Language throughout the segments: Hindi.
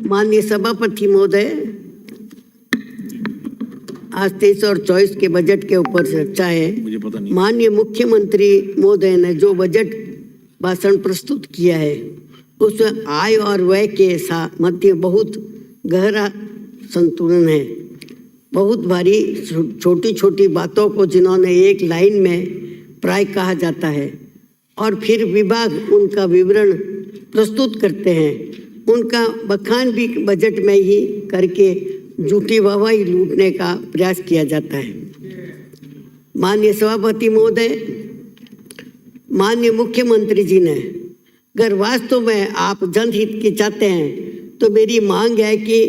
माननीय सभापति महोदय, आज 23 और 24 के बजट के ऊपर चर्चा है। माननीय मुख्यमंत्री महोदय ने जो बजट भाषण प्रस्तुत किया है उस आय और व्यय के मध्य बहुत गहरा संतुलन है। बहुत भारी छोटी छोटी बातों को जिन्होंने एक लाइन में प्राय कहा जाता है और फिर विभाग उनका विवरण प्रस्तुत करते हैं, उनका बखान भी बजट में ही करके झूठी वाहवाही लूटने का प्रयास किया जाता है। माननीय सभापति महोदय, माननीय मुख्यमंत्री जी ने अगर वास्तव में आप जनहित की चाहते हैं तो मेरी मांग है कि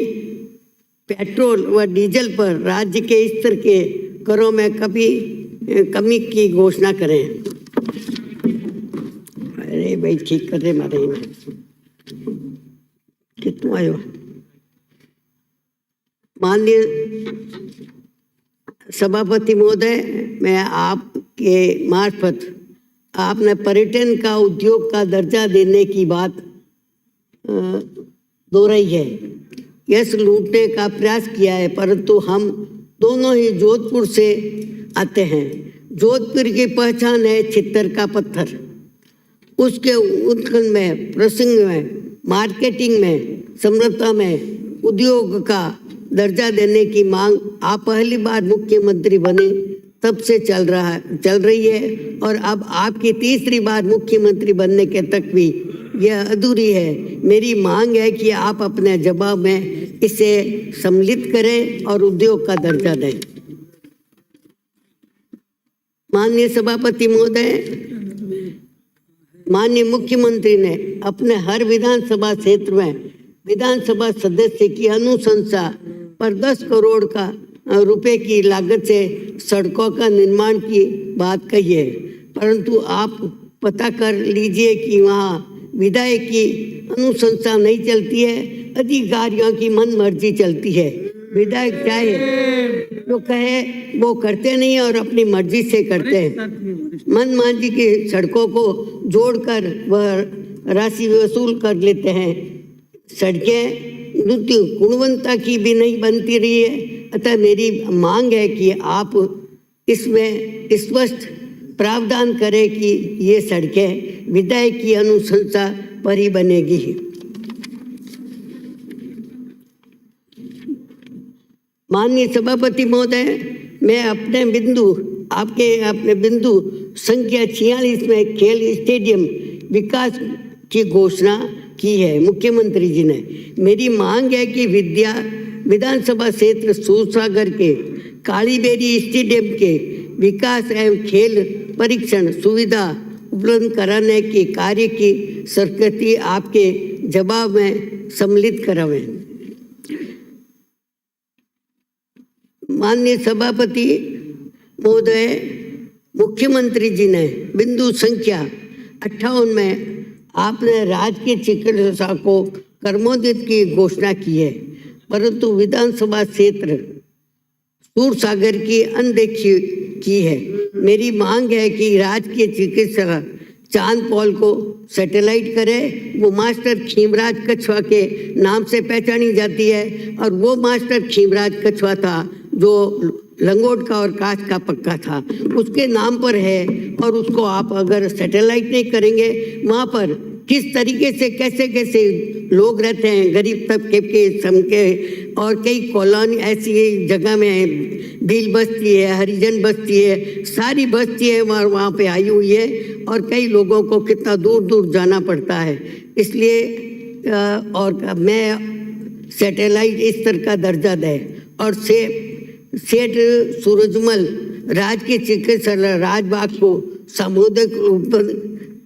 पेट्रोल व डीजल पर राज्य के स्तर के करों में कमी की घोषणा करें। अरे भाई ठीक कर रहे मारे कितना आयो। माननीय सभापति महोदय, मैं आपके मार्फत आपने पर्यटन का उद्योग का दर्जा देने की बात दोहराई है। यस लूटने का प्रयास किया है, परंतु हम दोनों ही जोधपुर से आते हैं। जोधपुर की पहचान है छित्तर का पत्थर। उसके उत्खनन में, प्रसंग में, मार्केटिंग में, समृद्धता में उद्योग का दर्जा देने की मांग आप पहली बार मुख्यमंत्री बने तब से चल रही है और अब आपकी तीसरी बार मुख्यमंत्री बनने के तक भी यह अधूरी है। मेरी मांग है कि आप अपने जवाब में इसे सम्मिलित करें और उद्योग का दर्जा दें। माननीय सभापति महोदय, माननीय मुख्यमंत्री ने अपने हर विधानसभा क्षेत्र में विधानसभा सदस्य की अनुशंसा पर 10 करोड़ रुपए की लागत से सड़कों का निर्माण की बात कही है, परंतु आप पता कर लीजिए कि वहाँ विधायक की अनुशंसा नहीं चलती है, अधिकारियों की मन मर्जी चलती है। विधायक चाहे जो कहे वो करते नहीं और अपनी मर्जी से करते हैं। मनमांझी की सड़कों को जोड़कर वह राशि वसूल कर लेते हैं। सड़कें गुणवत्ता की भी नहीं बनती रही है। अतः मेरी मांग है कि आप इसमें स्पष्ट प्रावधान करें कि ये सड़कें विधायक की अनुशंसा पर ही बनेगी। माननीय सभापति महोदय, मैं अपने बिंदु संख्या 46 में खेल स्टेडियम विकास की घोषणा की है मुख्यमंत्री जी ने। मेरी मांग है कि विधानसभा क्षेत्र सूरसागर के कालीबेरी स्टेडियम के विकास एवं खेल परीक्षण सुविधा उपलब्ध कराने के कार्य की स्वीकृति आपके जवाब में सम्मिलित करावें। माननीय सभापति महोदय, मुख्यमंत्री जी ने बिंदु संख्या 58 में आपने राज्य के चिकित्सा को कर्मोन्नत की घोषणा की है, परंतु विधानसभा क्षेत्र सूरसागर की अनदेखी की है। मेरी मांग है कि राज्य के चिकित्सा चांद पॉल को सैटेलाइट करे। वो मास्टर खीमराज कछवा के नाम से पहचानी जाती है और वो मास्टर खीमराज कछवा था जो लंगोट का और कांच का पक्का था, उसके नाम पर है। और उसको आप अगर सैटेलाइट नहीं करेंगे, वहाँ पर किस तरीके से कैसे कैसे लोग रहते हैं, गरीब तबके के सम के, और कई कॉलोनी ऐसी जगह में है, भील बस्ती है, हरिजन बस्ती है, सारी बस्ती है वहाँ पे आई हुई है और कई लोगों को कितना दूर दूर जाना पड़ता है। इसलिए और मैं सैटेलाइट इस तरह का दर्जा दे और सेठ सूरजमल राज के चिकित्सालय राजबाग को सामुदायिक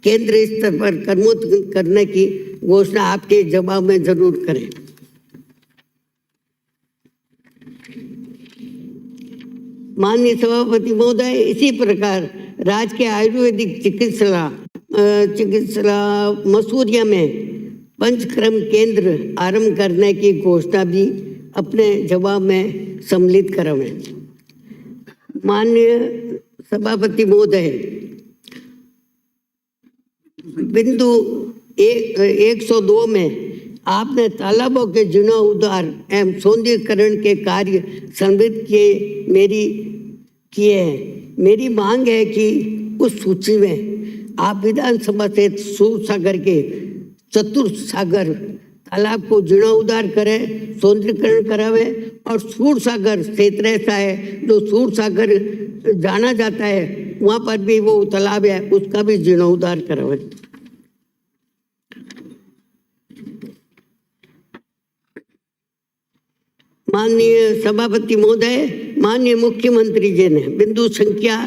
केंद्र स्तर पर कर्मोन्नत करने की घोषणा आपके जवाब में जरूर करें। माननीय सभापति महोदय, इसी प्रकार राज्य के आयुर्वेदिक चिकित्सालय मसूरिया में पंचक्रम केंद्र आरंभ करने की घोषणा भी अपने जवाब में सम्मिलित करावें। माननीय सभापति महोदय, बिंदु 102 में आपने तालाबों के जीर्णोद्धार एवं सौंदर्यीकरण के कार्य संबंधित किए हैं। मेरी मांग है कि उस सूची में आप विधानसभा से सूरसागर के चतुर्सागर तालाब को जीर्णोद्धार करें, सौंदर्यीकरण करावे, और सूरसागर क्षेत्र ऐसा है जो सूरसागर जाना जाता है, वहां पर भी वो तालाब है, उसका भी जीर्णोद्धार करावे। माननीय सभापति महोदय, माननीय मुख्यमंत्री जी ने बिंदु संख्या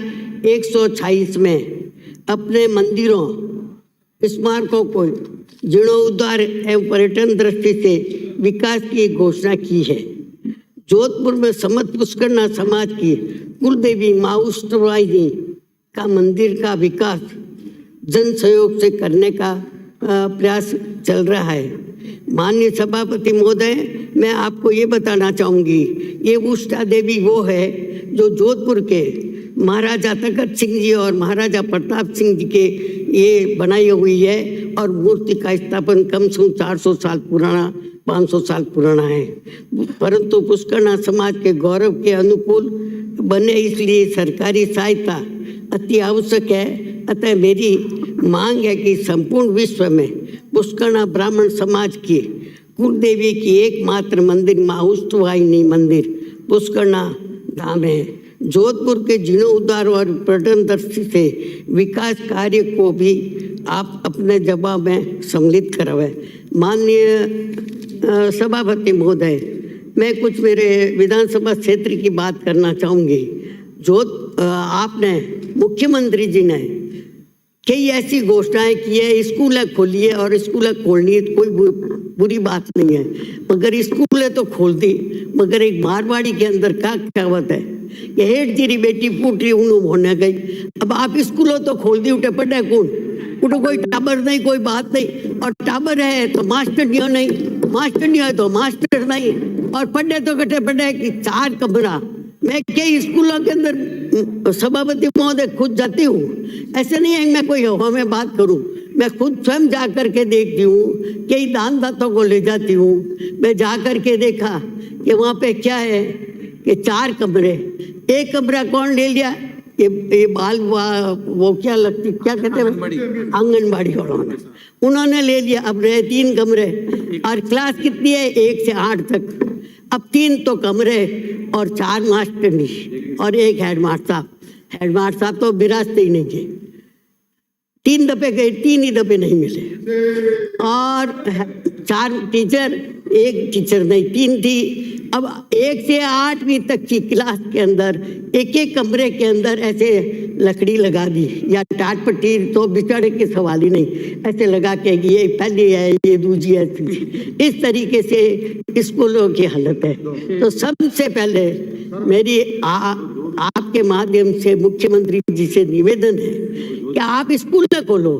126 में अपने मंदिरों, स्मारकों को जीर्णोद्धार एवं पर्यटन दृष्टि से विकास की घोषणा की है। जोधपुर में समस्त पुष्करना समाज की कुलदेवी माँ उष्टवाहिनी का मंदिर का विकास जन सहयोग से करने का प्रयास चल रहा है। माननीय सभापति महोदय, मैं आपको ये बताना चाहूँगी, ये उष्टा देवी वो है जो जोधपुर के महाराजा तखत सिंह जी और महाराजा प्रताप सिंह जी के ये बनाई हुई है, और मूर्ति का स्थापन कम से कम 400 साल पुराना, 500 साल पुराना है, परंतु पुष्करना समाज के गौरव के अनुकूल बने, इसलिए सरकारी सहायता अति आवश्यक है। अतः मेरी मांग है कि संपूर्ण विश्व में पुष्करना ब्राह्मण समाज की कुलदेवी की एकमात्र मंदिर माँ उष्टवाहिनी मंदिर पुष्करना धाम है। जोधपुर के जीर्णोद्धार और पर्यटन दृष्टि से विकास कार्य को भी आप अपने जवाब में सम्मिलित करावे। माननीय सभापति महोदय, मैं कुछ मेरे विधानसभा क्षेत्र की बात करना चाहूँगी। जो आपने मुख्यमंत्री जी ने कई ऐसी घोषणाएं की है, स्कूलें खोली है, और स्कूलें खोलनी कोई बुरी बात नहीं है, मगर स्कूलें तो खोल दी, मगर एक मारवाड़ी के अंदर क्या कहावत है कि हेठ तेरी बेटी पुटरी उन्हों होने गई। अब आप स्कूलों तो खोल दी, उठे पढ़े कौन, उठे कोई टाबर नहीं, कोई बात नहीं, और टाबर है तो मास्टर नहीं, मास्टर नहीं है तो मास्टर नहीं, और पढ़े तो कटे पढ़े कि 4 कमरा। मैं कई स्कूलों के अंदर सभापति महोदय खुद जाती हूँ, ऐसे नहीं है मैं कोई हवा में बात करूँ, मैं खुद स्वयं जा कर के देखती हूँ, कई दान दातों को ले जाती हूँ। मैं जा कर के देखा कि वहाँ पे क्या है कि 4 कमरे, एक कमरा कौन ले लिया, ये बाल वो क्या लगती, क्या कहते हैं, आंगनबाड़ी वालों ने, उन्होंने ले लिया। अब रहे 3 कमरे, और क्लास कितनी है, 1 से 8 तक। अब 3 तो कमरे और 4 मास्टरनी और 1 हेडमास्टर साहब। हेडमास्टर साहब तो विरासत ही नहीं थे, 3 दफे गए, 3 ही दफे नहीं मिले, और 4 टीचर, 1 टीचर नहीं, 3 थी। अब 1 से 8वीं तक की क्लास के अंदर एक कमरे के अंदर ऐसे लकड़ी लगा दी, या टाट पट्टी तो बिछड़े के सवाल ही नहीं, ऐसे लगा के ये पहली है, ये दूसरी है, इस तरीके से स्कूलों की हालत है। तो सबसे पहले मेरी आपके माध्यम से मुख्यमंत्री जी से निवेदन है कि आप स्कूल न खोलो,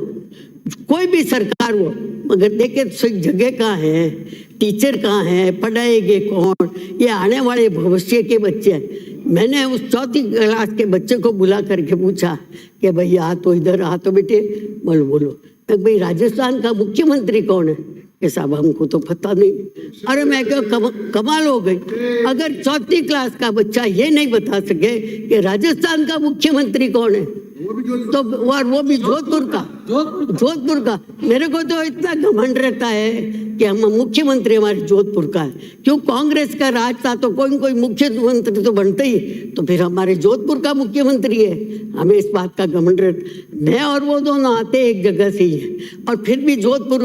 कोई भी सरकार हो, मगर देखे जगह कहाँ है, टीचर कहाँ है, पढ़ाएंगे कौन, ये आने वाले भविष्य के बच्चे हैं। मैंने उस 4वीं क्लास के बच्चे को बुला करके पूछा कि भाई आ तो इधर, आ तो बेटे, बोलो भाई राजस्थान का मुख्यमंत्री कौन है, कि साहब हमको तो पता नहीं। अरे मैं क्यों कमाल हो गई, अगर 4वीं क्लास का बच्चा ये नहीं बता सके कि राजस्थान का मुख्यमंत्री कौन है, तो और वो भी जोधपुर का। मेरे को तो इतना घमंड रहता है कि हम मुख्यमंत्री हमारे जोधपुर का है। क्यों, कांग्रेस का राज था तो कोई मुख्यमंत्री तो बनते ही, तो फिर हमारे जोधपुर का मुख्यमंत्री है, हमें इस बात का घमंड रहता। मैं और वो दोनों आते एक जगह से ही है, और फिर भी जोधपुर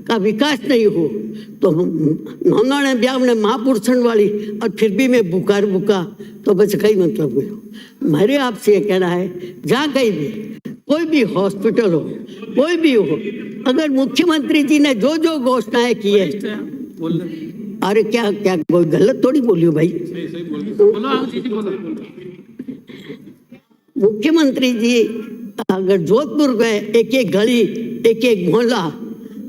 का विकास नहीं हो, तो उन्होंने ब्याह ने महापुरुषन वाली, और फिर भी मैं बुका, तो बस कई मतलब हुए। मेरे आपसे ये कहना है, जहाँ कहीं भी कोई भी हॉस्पिटल हो, कोई भी हो, अगर मुख्यमंत्री जी ने जो जो घोषणाएं की है, अरे क्या कोई गलत थोड़ी बोली हो भाई, मुख्यमंत्री जी अगर जोधपुर गए, एक गली, एक मोहल्ला,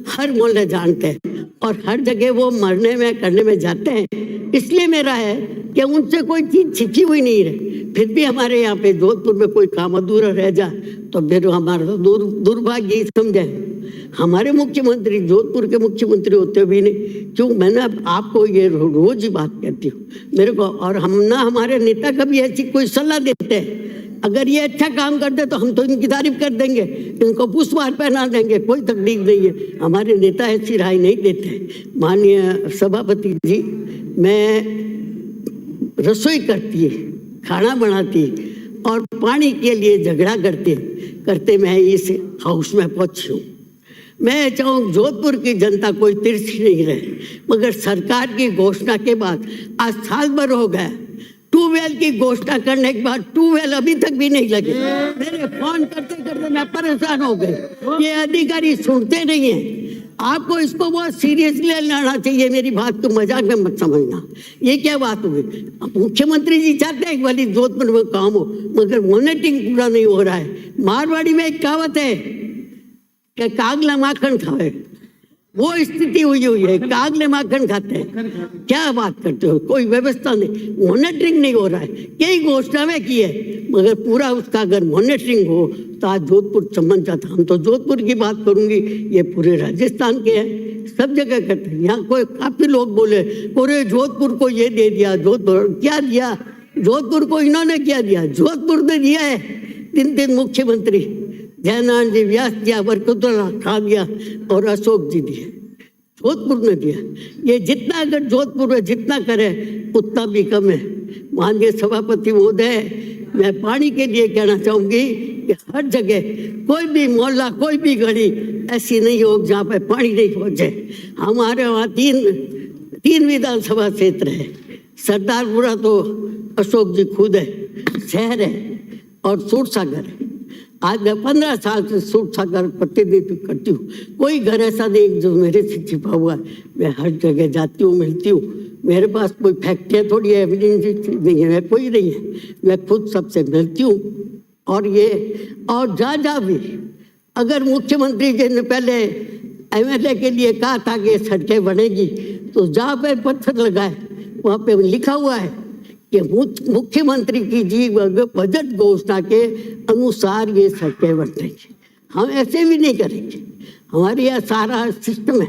हर मोहल्ले जानते हैं, और हर जगह वो मरने में करने में जाते हैं। इसलिए मेरा है कि उनसे कोई चीज छिपी हुई नहीं रहे। फिर भी हमारे यहाँ पे जोधपुर में कोई काम अधूरा रह जाए तो फिर हमारा तो दुर्भाग्य ही समझे। हमारे मुख्यमंत्री जोधपुर के मुख्यमंत्री होते भी नहीं क्यों? मैंने आपको ये रोज ही बात कहती हूँ मेरे को, और हम ना हमारे नेता कभी ऐसी कोई सलाह देते हैं, अगर ये अच्छा काम करते तो हम तो इनकी तारीफ कर देंगे, इनको पुष्पहार पहना देंगे, कोई तकलीफ नहीं है। हमारे नेता ऐसी राय नहीं देते। माननीय सभापति जी, मैं रसोई करती है, खाना बनाती और पानी के लिए झगड़ा करते मैं इस हाउस में पहुंची हूँ। मैं चाहूँ जोधपुर की जनता कोई तिरछी नहीं रहे, मगर सरकार की घोषणा के बाद आज साल भर हो गया, ट्यूबवेल की घोषणा करने के बाद ट्यूबवेल अभी तक भी नहीं लगे। मेरे फोन करते करते मैं परेशान हो गई। ये अधिकारी सुनते नहीं है। आपको इसको बहुत सीरियसली लेना चाहिए, मेरी बात को मजाक में मत समझना। ये क्या बात हुई? मुख्यमंत्री जी चाहते हैं वाली जोधपुर में काम हो, मगर मॉनिटरिंग पूरा नहीं हो रहा है। मारवाड़ी में एक कहावत है कि कागला माखन खाए, वो स्थिति हुई है, कागले माखन खाते हैं। क्या बात करते हो? कोई व्यवस्था नहीं, मॉनिटरिंग नहीं हो रहा है। कई घोषणा में की है, मगर पूरा उसका अगर मॉनिटरिंग हो तो आज जोधपुर चमन जाता। हम तो जोधपुर की बात करूंगी, ये पूरे राजस्थान के हैं, सब जगह करते हैं। यहाँ कोई काफी लोग बोले पूरे जोधपुर को ये दे दिया, जोधपुर क्या दिया? जोधपुर को इन्होंने क्या दिया? जोधपुर ने दिया है 3 मुख्यमंत्री, जयनारायण जी व्यास दिया, बरकतुल्ला खान दिया और अशोक जी दिए, जोधपुर ने दिया। ये जितना अगर जोधपुर में जितना करे उतना भी कम है। माननीय सभापति महोदय, मैं पानी के लिए कहना चाहूंगी कि हर जगह कोई भी मोहल्ला, कोई भी गली ऐसी नहीं हो जहाँ पे पानी नहीं पहुंचे। हमारे वहाँ तीन विधानसभा क्षेत्र है। सरदारपुरा तो अशोक जी खुद है, शहर है, और सूरसागर है। आज मैं 15 साल से सूरसागर प्रतिनिधित्व करती हूँ। कोई घर ऐसा नहीं जो मेरे से छिपा हुआ है। मैं हर जगह जाती हूँ, मिलती हूँ। मेरे पास कोई फैक्ट्रियाँ थोड़ी एविडेंस नहीं है, कोई नहीं है। मैं खुद सबसे मिलती हूँ। और जहाँ भी अगर मुख्यमंत्री जी ने पहले एमएलए के लिए कहा था कि सड़कें बनेगी, तो जहाँ पे पत्थर लगाए वहाँ पे लिखा हुआ है कि मुख्यमंत्री की जी बजट घोषणा के अनुसार ये सड़कें बनेंगी। हम ऐसे भी नहीं करेंगे। हमारे यहाँ सारा सिस्टम है।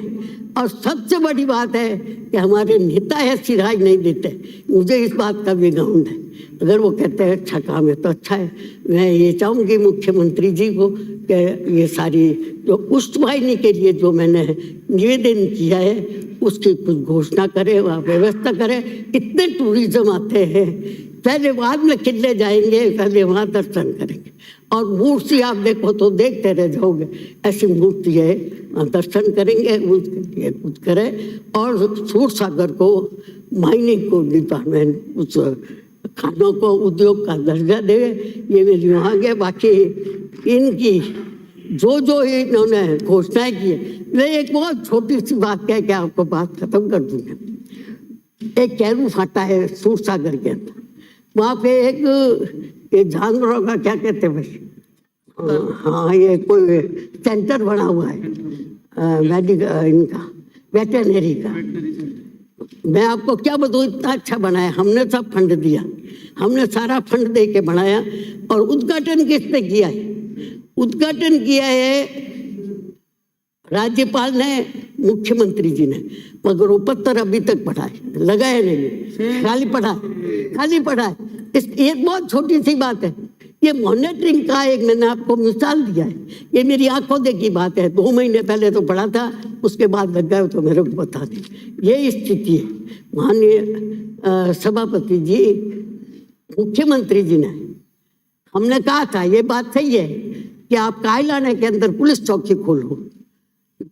और सबसे बड़ी बात है कि हमारे नेता ऐसी राय नहीं देते। मुझे इस बात का भी घमंड है। अगर वो कहते हैं अच्छा काम है तो अच्छा है। मैं ये चाहूँगी मुख्यमंत्री जी को कि ये सारी जो पुष्टवाहिनी के लिए जो मैंने निवेदन किया है उसकी कुछ घोषणा करे, वहाँ व्यवस्था करे। इतने टूरिज्म आते हैं, पहले बाद में किले जाएंगे, पहले वहाँ दर्शन करेंगे। और मूर्ति आप देखो तो देखते रह जाओगे, ऐसी मूर्ति है, वहाँ दर्शन करेंगे, उसके लिए कुछ करें। और सूरसागर को माइनिंग को डिपार्टमेंट उस खानों को उद्योग का दर्जा दे, ये मेरी वहाँ के। बाकी इनकी जो इन्होंने घोषणाएं की है, मैं एक बहुत छोटी सी बात कह के आपको बात खत्म कर दूंगा। एक कैरू फाटा है सूरसागर के अंदर, वहाँ पे एक जानवरों का क्या कहते हैं भाई, हाँ ये कोई सेंटर बना हुआ है मेडिकल, इनका वेटरनरी का। मैं आपको क्या बताऊँ, इतना अच्छा बनाया। हमने सब फंड दिया, हमने सारा फंड दे के बनाया। और उद्घाटन किसने किया है? उद्घाटन किया है राज्यपाल ने, मुख्यमंत्री जी ने, मगर वो पत्थर अभी तक पड़ा है, लगाया नहीं, खाली पड़ा है। ये बहुत छोटी सी बात है। ये मॉनिटरिंग का एक मैंने आपको मिसाल दिया है, ये मेरी आंखों देखी बात है। 2 महीने पहले तो पड़ा था, उसके बाद लग गए तो मेरे को बता दें। ये स्थिति है। माननीय सभापति जी, मुख्यमंत्री जी ने, हमने कहा था ये बात सही है कि आप कायलाने के अंदर पुलिस चौकी खोलो,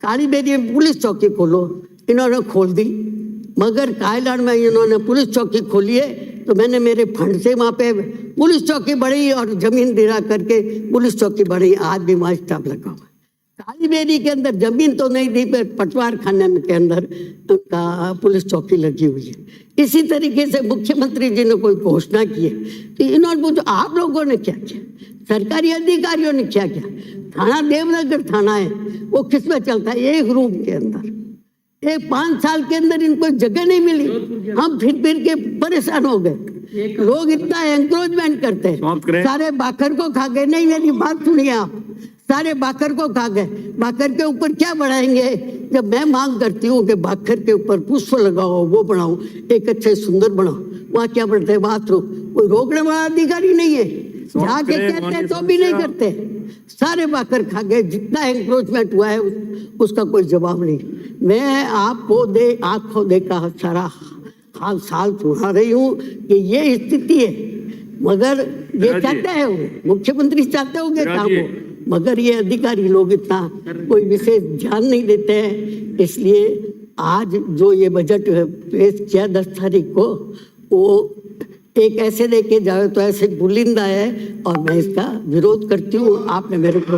काली बेरी में पुलिस चौकी खोलो। इन्होंने खोल दी, मगर कायलान में इन्होंने पुलिस चौकी खोली है तो मैंने मेरे फंड से वहाँ पे पुलिस चौकी बढ़ी और जमीन दिला करके पुलिस चौकी बढ़ी। आज भी वहाँ स्टाफ लगा हुआ है। काली बेरी के अंदर जमीन तो नहीं दी, पर पटवार खाने के अंदर उनका पुलिस चौकी लगी हुई है। इसी तरीके से मुख्यमंत्री जी ने कोई घोषणा की है तो इन्होंने पूछा आप लोगों ने क्या किया, सरकारी अधिकारियों ने क्या किया? थाना देवनगर थाना है, वो किसमें चलता है? एक रूम के अंदर। एक 5 साल के अंदर इनको जगह नहीं मिली। हम फिर के परेशान हो गए। लोग इतना एंक्रोचमेंट करते हैं, सारे बाकर को खा गए। नहीं, मेरी बात सुनिए आप, सारे बाकर को खा गए। बाकर के ऊपर क्या बढ़ाएंगे? जब मैं मांग करती हूँ कि बाकर के ऊपर पुष्प लगाओ, वो बनाओ, एक अच्छे सुंदर बनाओ, वहाँ क्या बढ़ते हैं? बाथरूम। कोई रोकने वाला अधिकारी नहीं है, जाके कहते हैं तो भी नहीं करते। सारे बाकर खा गए। जितना एंक्रोचमेंट हुआ है उसका कोई जवाब नहीं। मैं आपको आंखों देखा सारा हाल साल सुना रही हूँ कि ये स्थिति है, मगर ये चाहते हैं, मुख्यमंत्री चाहते होंगे काम हो, मगर ये अधिकारी लोग इतना कोई विशेष ध्यान नहीं देते हैं। इसलिए आज जो ये बजट पेश किया 10 तारीख को, वो एक ऐसे लेके जाओ तो ऐसे बुलिंदा है, और मैं इसका विरोध करती हूँ। आपने मेरे को